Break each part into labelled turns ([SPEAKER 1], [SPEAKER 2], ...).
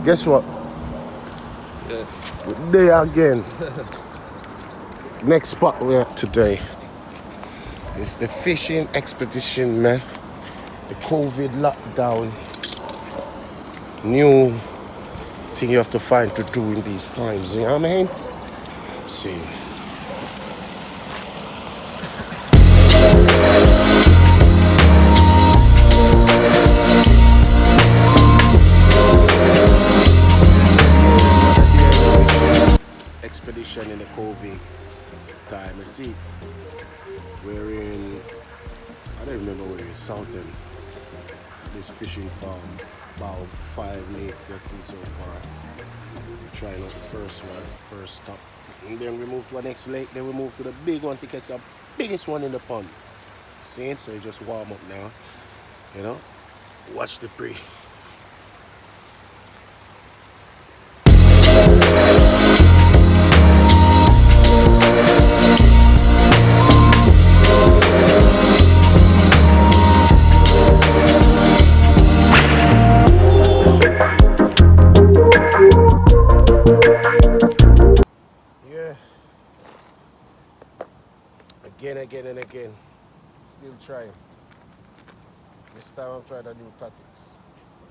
[SPEAKER 1] Guess what?
[SPEAKER 2] Yes.
[SPEAKER 1] We're there again. Next spot we're at today is the fishing expedition, man. The COVID lockdown. New thing you have to find to do in these times, you know what I mean? See. Expedition in the COVID time. I see we're in, I don't remember where it's Southend. This fishing farm, about 5 lakes you see so far. We're trying out the first one, first stop. And then we move to the next lake, then we move to the big one to catch the biggest one in the pond. See? So you just warm up now, you know? Watch the prey. Again and again. Still trying. This time I'm trying a new tactics.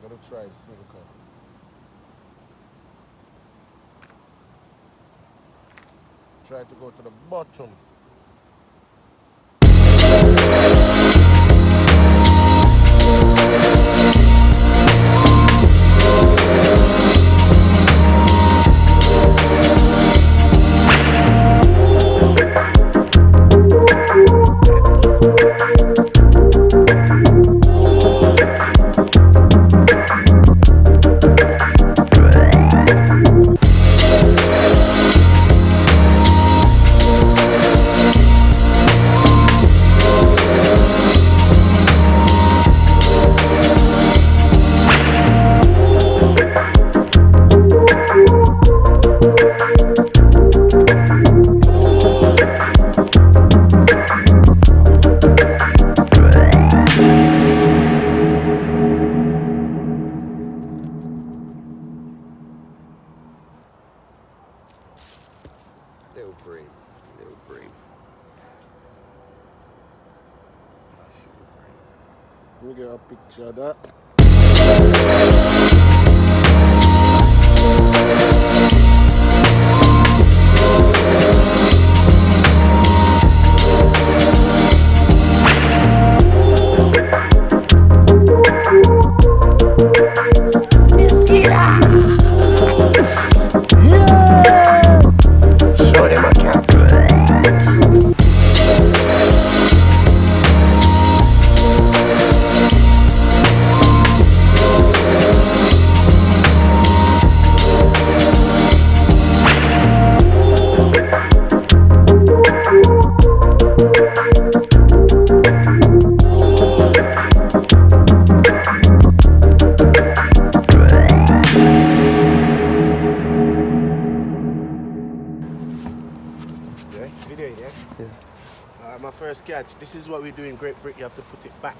[SPEAKER 1] I'm gonna try silver. Try to go to the bottom. Little Brim. Let me get a picture of that. My first catch. This is what we do in Great Britain. You have to put it back.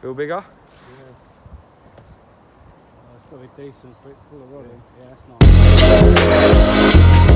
[SPEAKER 2] Feel bigger?
[SPEAKER 3] Yeah. It's probably decent for it full of rod in. Yeah, that's nice.